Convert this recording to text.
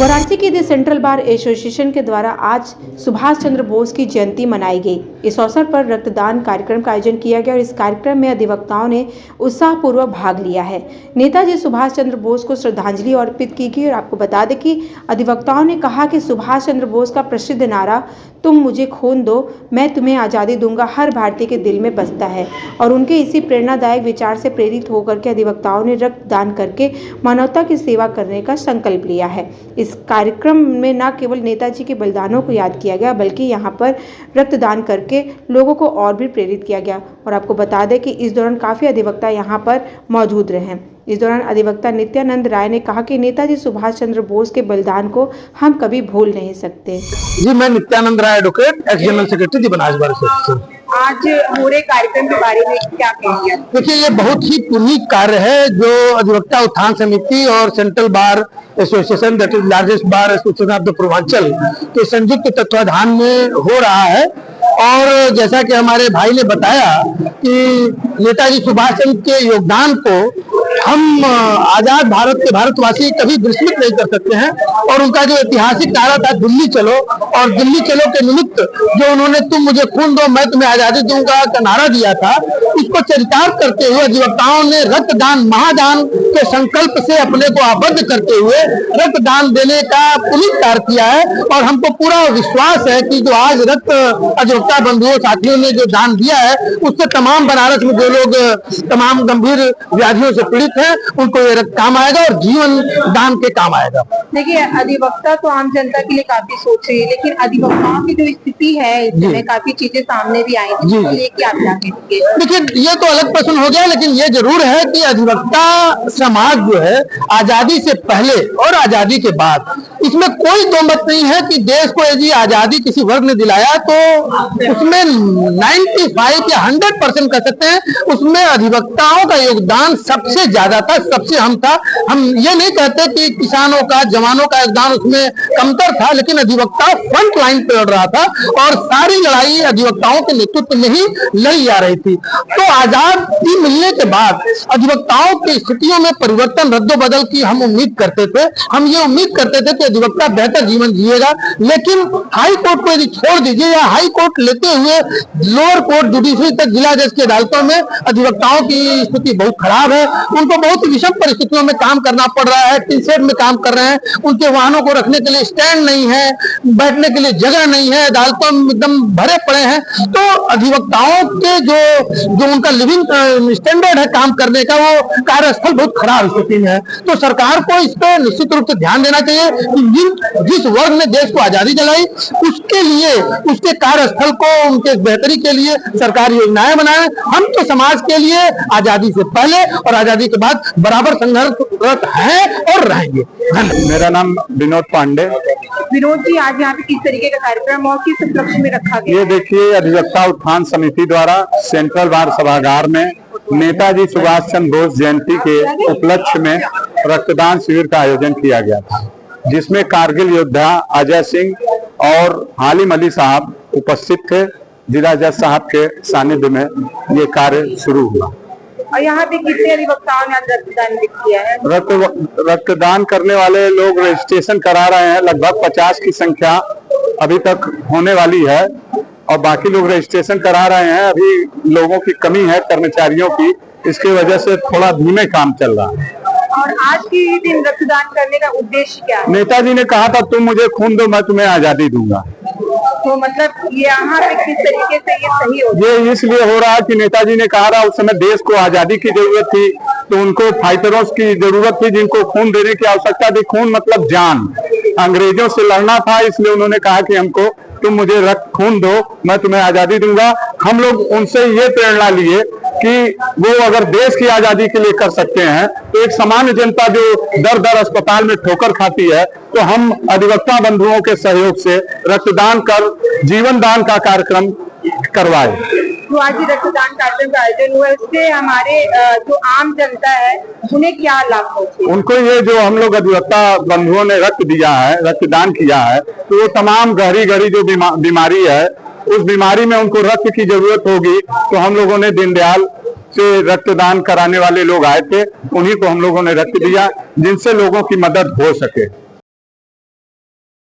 वाराणसी के the central bar association के द्वारा आज सुभाष चंद्र बोस की जयंती मनाई गई। इस अवसर पर रक्तदान कार्यक्रम का आयोजन किया गया और इस कार्यक्रम में अधिवक्ताओं ने उत्साहपूर्वक भाग लिया है। नेताजी सुभाष चंद्र बोस को श्रद्धांजलि अर्पित की गई और आपको बता दें कि अधिवक्ताओं ने कहा कि सुभाष चंद्र बोस का प्रसिद्ध नारा तुम मुझे खून दो मैं तुम्हें आज़ादी दूंगा हर भारतीय के दिल में बसता है और उनके इसी प्रेरणादायक विचार से प्रेरित होकर के अधिवक्ताओं ने रक्तदान करके मानवता की सेवा करने का संकल्प लिया है। इस कार्यक्रम में न केवल नेताजी के बलिदानों को याद किया गया बल्कि यहाँ पर रक्तदान करके लोगों को और भी प्रेरित किया गया। और आपको बता दें कि इस दौरान काफ़ी अधिवक्ता यहाँ पर मौजूद रहे। इस दौरान अधिवक्ता नित्यानंद राय ने कहा कि नेताजी सुभाष चंद्र बोस के बलिदान को हम कभी भूल नहीं सकते। जी, मैं Nityanand Rai advocate, x general secretary जी बनारस बार एसोसिएशन। आज पूरे कार्यक्रम के बारे में क्या कहेंगे? देखिए, ये बहुत ही पुनीत कार्य है जो अधिवक्ता उत्थान समिति और central bar association, that is largest bar association of the Purvanchal के संयुक्त तत्वाधान में हो रहा है। और जैसा कि हमारे भाई ने बताया कि नेताजी सुभाष चंद्र के योगदान को हम आजाद भारत के भारतवासी कभी विस्मृत नहीं कर सकते हैं। और उनका जो ऐतिहासिक नारा था दिल्ली चलो, और दिल्ली चलो के निमित्त जो उन्होंने तुम मुझे खून दो मैं तुम्हें आजादी दूंगा का नारा दिया था, उसको चरितार्थ करते हुए अधिवक्ताओं ने रक्तदान महादान के संकल्प से अपने को आबद्ध करते हुए रक्तदान देने का पुनीत कार्य किया है। और हमको पूरा विश्वास है कि जो आज रक्त अधिवक्ता बंधुओं साथियों ने जो दान दिया है उससे तमाम बनारस में जो लोग तमाम गंभीर व्याधियों से पीड़ित है उनको ये रक्त काम आएगा और जीवन दान के काम आएगा। देखिए, अधिवक्ता तो आम जनता के लिए काफी सोच रही है, लेकिन अधिवक्ताओं की जो स्थिति है इसमें काफी चीजें सामने भी आई थी। देखिए, ये तो अलग प्रश्न हो गया, लेकिन ये जरूर है कि अधिवक्ता समाज जो है आजादी से पहले और आजादी के बाद इसमें कोई दो मत नहीं है कि देश को यदि आजादी किसी वर्ग ने दिलाया तो उसमें 95 या 100% कह सकते हैं उसमें अधिवक्ताओं का योगदान सबसे ज्यादा था, सबसे अहम था। हम ये नहीं कहते कि किसानों का जवानों का योगदान उसमें कमतर था, लेकिन अधिवक्ता फ्रंट लाइन पे लड़ रहा था और सारी लड़ाई अधिवक्ताओं के नेतृत्व में ही लड़ी जा रही थी। तो आजादी मिलने के बाद अधिवक्ताओं की स्थितियों में परिवर्तन रद्दोबदल की हम उम्मीद करते थे। हम ये उम्मीद करते थे कि अधिवक्ता बेहतर जीवन जिएगा, लेकिन हाई कोर्ट को यदि छोड़ दीजिए या हाई कोर्ट लेते हुए लोअर कोर्ट जुडिशरी तक जिला जज की अदालतों में अधिवक्ताओं की स्थिति बहुत खराब है। उनको बहुत ही विषम परिस्थितियों में काम करना पड़ रहा है, टी शेड में काम कर रहे हैं, उनके वाहनों को रखने के लिए स्टैंड नहीं है, बैठने के लिए जगह नहीं है, अदालतों में एकदम भरे पड़े हैं। तो अधिवक्ताओं के जो उनका लिविंग स्टैंडर्ड है काम करने का, वो कार्यस्थल बहुत खराब स्थिति में है। तो सरकार को इस पर निश्चित रूप से ध्यान देना चाहिए कि जिस वर्ग ने देश को आजादी दिलाई उसके लिए उसके कार्यस्थल को उनके बेहतरी के लिए सरकार योजनाएं बनाए। हम तो समाज के लिए आजादी से पहले और आजादी के बाद बराबर संघर्षरत हैं और रहेंगे। मेरा नाम विनोद पांडे। विनोद जी, आज यहाँ पे किस तरीके का कार्यक्रम और किस उपलक्ष्य में रखा गया? ये देखिए, अधिवक्ता उत्थान समिति द्वारा सेंट्रल बार सभागार में नेताजी सुभाष चंद्र बोस जयंती के उपलक्ष्य में रक्तदान शिविर का आयोजन किया गया था, जिसमें कारगिल योद्धा अजय सिंह और हालिम अली साहब उपस्थित थे। जिला जज साहब के सानिध्य में ये कार्य शुरू हुआ। और यहाँ पे कितने अधिवक्ताओं ने रक्तदान किया है? रक्तदान करने वाले लोग रजिस्ट्रेशन करा रहे हैं, लगभग 50 की संख्या अभी तक होने वाली है और बाकी लोग रजिस्ट्रेशन करा रहे हैं। अभी लोगों की कमी है, कर्मचारियों की, इसकी वजह से थोड़ा धीमे काम चल रहा है। और आज के दिन रक्तदान करने का उद्देश्य क्या है? नेताजी ने कहा था तुम मुझे खून दो मैं तुम्हें आजादी दूंगा। तो मतलब यहाँ पे किस तरीके से ये सही हो? ये इसलिए हो रहा है कि नेताजी ने कहा था उस समय देश को आजादी की जरूरत थी, तो उनको फाइटरों की जरूरत थी जिनको खून देने की आवश्यकता थी। खून मतलब जान, अंग्रेजों से लड़ना था, इसलिए उन्होंने कहा कि हमको तुम मुझे रक्त खून दो मैं तुम्हें आजादी दूंगा। हम लोग उनसे ये प्रेरणा लिए कि वो अगर देश की आजादी के लिए कर सकते हैं तो एक सामान्य जनता जो दर दर अस्पताल में ठोकर खाती है, तो हम अधिवक्ता बंधुओं के सहयोग से रक्तदान कर जीवन दान का कार्यक्रम करवाए। जो आज रक्तदान कार्यक्रम का आयोजन हुआ, इससे हमारे जो आम जनता है उन्हें क्या लाभ पहुंचे? उनको ये जो हम लोग अधिवक्ता बंधुओं ने रक्त दिया है, रक्तदान किया है, तो वो तमाम गहरी गहरी जो बीमारी है उस बीमारी में उनको रक्त की जरूरत होगी, तो हम लोगों ने दीनदयाल से रक्तदान कराने वाले लोग आए थे, उन्हीं को हम लोगों ने रक्त दिया जिनसे लोगों की मदद हो सके।